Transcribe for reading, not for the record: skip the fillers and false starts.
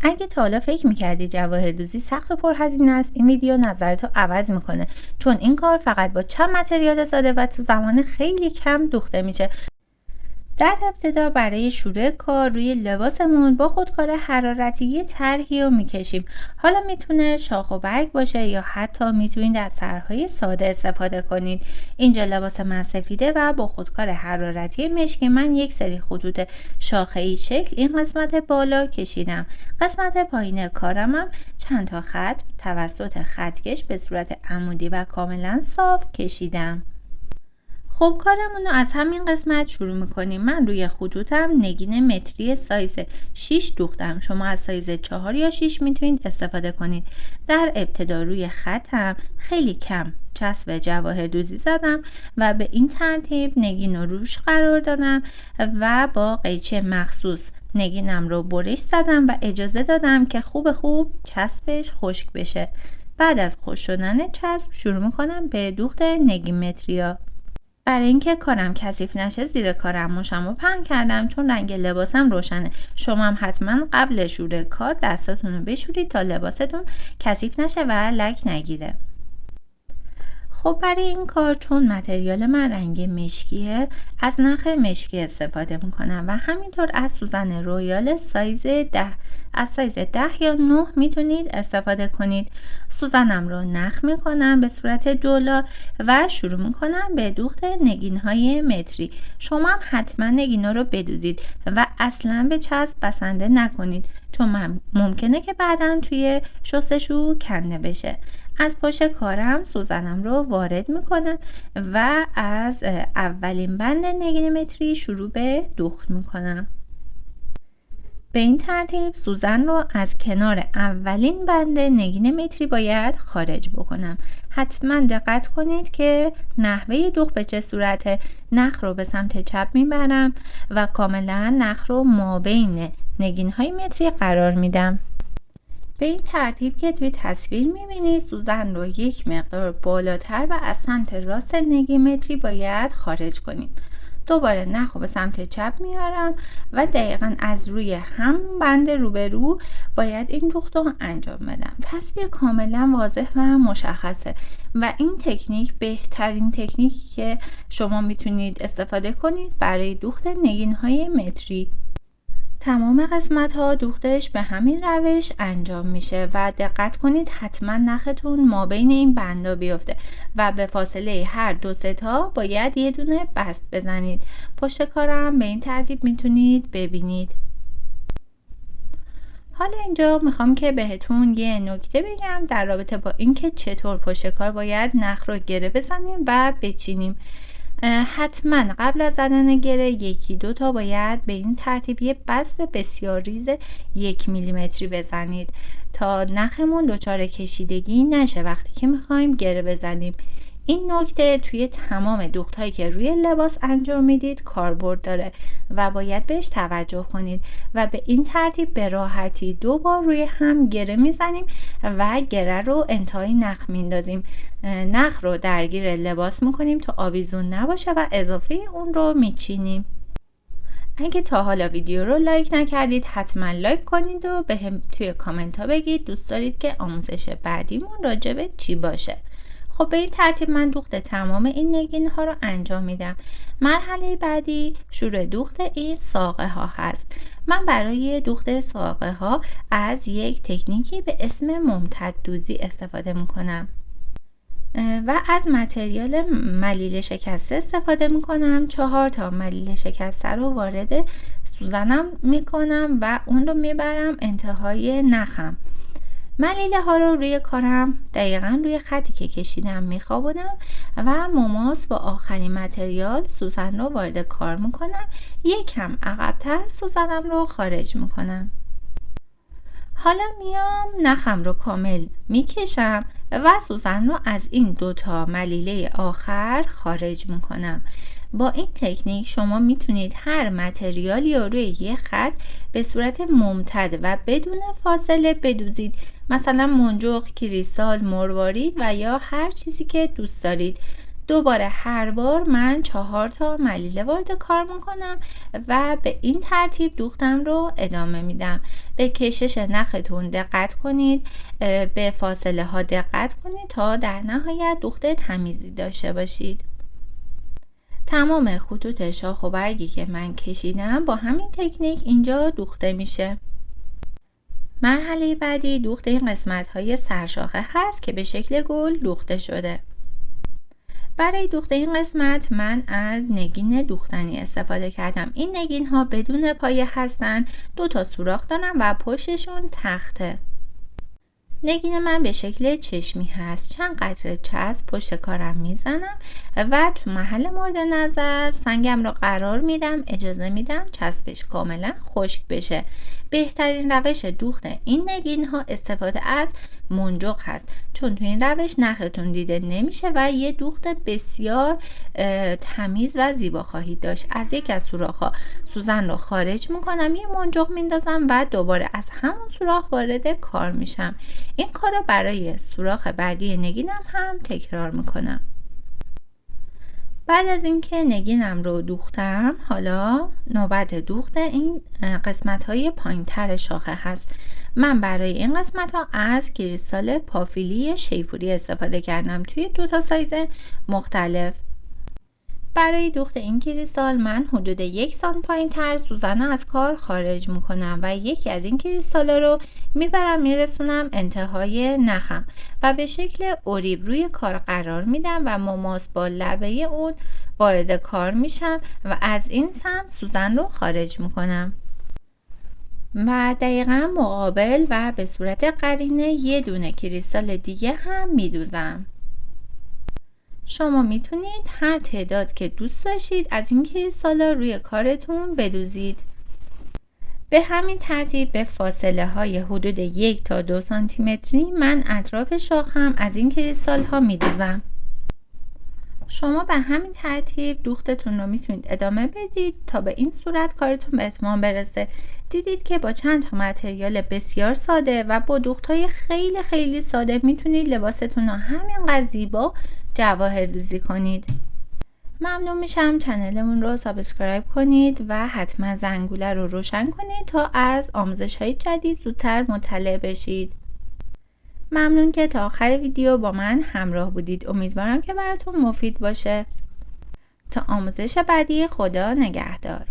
اگه تا حالا فکر میکردی جواهر دوزی سخت و پرهزینه است، این ویدیو نظرتو عوض میکنه، چون این کار فقط با چند متریال ساده و تو زمان خیلی کم دوخته میشه. در ابتدا برای شروع کار روی لباسمون با خودکار حرارتی یه طرحی رو میکشیم. حالا میتونه شاخ و برگ باشه یا حتی میتونید از طرحهای ساده استفاده کنید. اینجا لباس من سفیده و با خودکار حرارتی مشکی من یک سری خطوط شاخه‌ای شکل این قسمت بالا کشیدم. قسمت پایین کارمم چند تا خط توسط خطکش به صورت عمودی و کاملا صاف کشیدم. خب کارمون رو از همین قسمت شروع میکنیم. من روی خطوطم نگین متری سایز 6 دوختم. شما از سایز 4 یا 6 میتونید استفاده کنید. در ابتدا روی خطم خیلی کم چسب جواهر دوزی زدم و به این ترتیب نگین رو روش قرار دادم و با قیچی مخصوص نگینم رو برش زدم و اجازه دادم که خوب چسبش خشک بشه. بعد از خشک شدن چسب شروع میکنم به دوخت نگین متریا. برای اینکه کارم کثیف نشه زیر کارم مشمو پهن کردم، چون رنگ لباسم روشنه. شما هم حتما قبل شروع کار دستاتون رو بشورید تا لباستون کثیف نشه و لک نگیره. خب برای این کار چون متریال من رنگ مشکیه، از نخ مشکی استفاده میکنم و همینطور از سوزن رویال سایز 10. از سایز 10 یا 9 میتونید استفاده کنید. سوزنم رو نخ میکنم به صورت دولا و شروع میکنم به دوخت نگین های متری. شما هم حتما نگین ها رو بدوزید و اصلا به چسب بسنده نکنید، چون ممکنه که بعداً توی شستشو کنده بشه. از پشت کارم سوزنم رو وارد میکنم و از اولین بند نگین متری شروع به دوخت میکنم. به این ترتیب سوزن رو از کنار اولین بند نگین متری باید خارج بکنم. حتما دقت کنید که نحوه دوخت به چه صورته. نخ رو به سمت چپ میبرم و کاملا نخ رو مابین نگین های متری قرار میدم. به این ترتیب که توی تصویر میبینید سوزن رو یک مقدار بالاتر و از سمت راست نگین متری باید خارج کنیم. دوباره نخ رو به سمت چپ میارم و دقیقاً از روی هم بند روبرو باید این دوخت رو انجام بدم. تصویر کاملا واضح و مشخصه و این تکنیک بهترین تکنیکی که شما میتونید استفاده کنید برای دوخت نگین های متری. تمام قسمت ها دوختش به همین روش انجام میشه و دقت کنید حتما نختون ما بین این بندا بیفته و به فاصله هر 2 تا باید یه دونه بست بزنید. پشت کارم به این ترتیب میتونید ببینید. حالا اینجا میخوام که بهتون یه نکته بگم در رابطه با اینکه چطور پشت کار باید نخ رو گره بزنیم و بچینیم. حتما قبل از زدن گره 1-2 تا باید به این ترتیب یه بست بسیار ریز 1 میلیمتری بزنید تا نخمون دچار کشیدگی نشه وقتی که میخوایم گره بزنیم. این نکته توی تمام دوخت هایی که روی لباس انجام میدید کاربرد داره و باید بهش توجه کنید و به این ترتیب به راحتی 2 بار روی هم گره میزنیم و گره رو انتهای نخ میندازیم. نخ رو درگیر لباس میکنیم تا آویزون نباشه و اضافه اون رو میچینیم. اگه تا حالا ویدیو رو لایک نکردید حتما لایک کنید و بهم توی کامنت ها بگید دوست دارید که آموزش بعدیمون راجع به چی باشه. خب به این ترتیب من دوخت تمام این نگین ها رو انجام میدم. مرحله بعدی شروع دوخت این ساقه ها هست. من برای دوخت ساقه ها از یک تکنیکی به اسم ممتد دوزی استفاده میکنم و از متریال ملیل شکسته استفاده میکنم. 4 تا ملیل شکسته رو وارد سوزنم میکنم و اون رو میبرم انتهای نخم. ملیله ها رو روی کارم دقیقاً روی خطی که کشیدم میخوابونم و مماس با آخرین متریال سوزن رو وارد کار میکنم. یکم عقب‌تر سوزنم رو خارج میکنم. حالا میام نخم رو کامل میکشم و سوزن رو از این 2 تا ملیله آخر خارج میکنم. با این تکنیک شما میتونید هر متریالی رو روی یه خط به صورت ممتد و بدون فاصله بدوزید. مثلا منجوق، کریستال، مروارید و یا هر چیزی که دوست دارید. دوباره هر بار من 4 تا ملیله وارد کار میکنم و به این ترتیب دوختم رو ادامه میدم. به کشش نختون دقت کنید، به فاصله ها دقت کنید تا در نهایت دوخت تمیزی داشته باشید. تمام خطوط شاخ و برگی که من کشیدم با همین تکنیک اینجا دوخته میشه. مرحله بعدی دوخت این قسمت های سرشاخه هست که به شکل گل دوخته شده. برای دوخت این قسمت من از نگین دوختنی استفاده کردم. این نگین ها بدون پایه هستن، 2 تا سوراخ دارن و پشتشون تخته. نگین من به شکل چشمی هست. چند قطره چسب پشت کارم میزنم و تو محل مورد نظر سنگم رو قرار میدم، اجازه میدم چسبش کاملا خشک بشه. بهترین روش دوخت این نگین ها استفاده از منجق هست، چون تو این روش نختون دیده نمیشه و یه دوخت بسیار تمیز و زیبا خواهید داشت. از یک از سوراخ ها سوزن رو خارج میکنم، یه منجق میندازم و دوباره از همون سوراخ وارد کار میشم. این کار رو برای سوراخ بعدی نگینم هم تکرار میکنم. بعد از اینکه نگینم رو دوختم، حالا نوبت دوخت این قسمت های پایین تر شاخه هست. من برای این قسمت ها از کریستال پافیلی شیپوری استفاده کردم توی 2 تا سایز مختلف. برای دوخت این کریستال من حدود 1 سانت پایین تر سوزن از کار خارج میکنم و یکی از این کریستال رو میبرم میرسونم انتهای نخم و به شکل اوریب روی کار قرار میدم و مماس با لبه اون وارد کار میشم و از این سمت سوزن رو خارج میکنم و دقیقا مقابل و به صورت قرینه یه دونه کریستال دیگه هم میدوزم. شما میتونید هر تعداد که دوست داشتید از این کریستالا روی کارتون بدوزید. به همین ترتیب به فاصله های حدود 1 تا 2 سانتی متری من اطراف شاخم از این کریستال ها میدوزم. شما به همین ترتیب دوختتون رو میتونید ادامه بدید تا به این صورت کارتون به اتمام برسه. دیدید که با چند تا متریال بسیار ساده و با دوختای خیلی خیلی ساده میتونید لباستون رو همینقدر زیبا جواهر دوزی کنید. ممنون میشم چنلمون رو سابسکرایب کنید و حتما زنگوله رو روشن کنید تا از آموزش های جدید زودتر مطلع بشید. ممنون که تا آخر ویدیو با من همراه بودید. امیدوارم که براتون مفید باشه. تا آموزش بعدی، خدا نگهدار.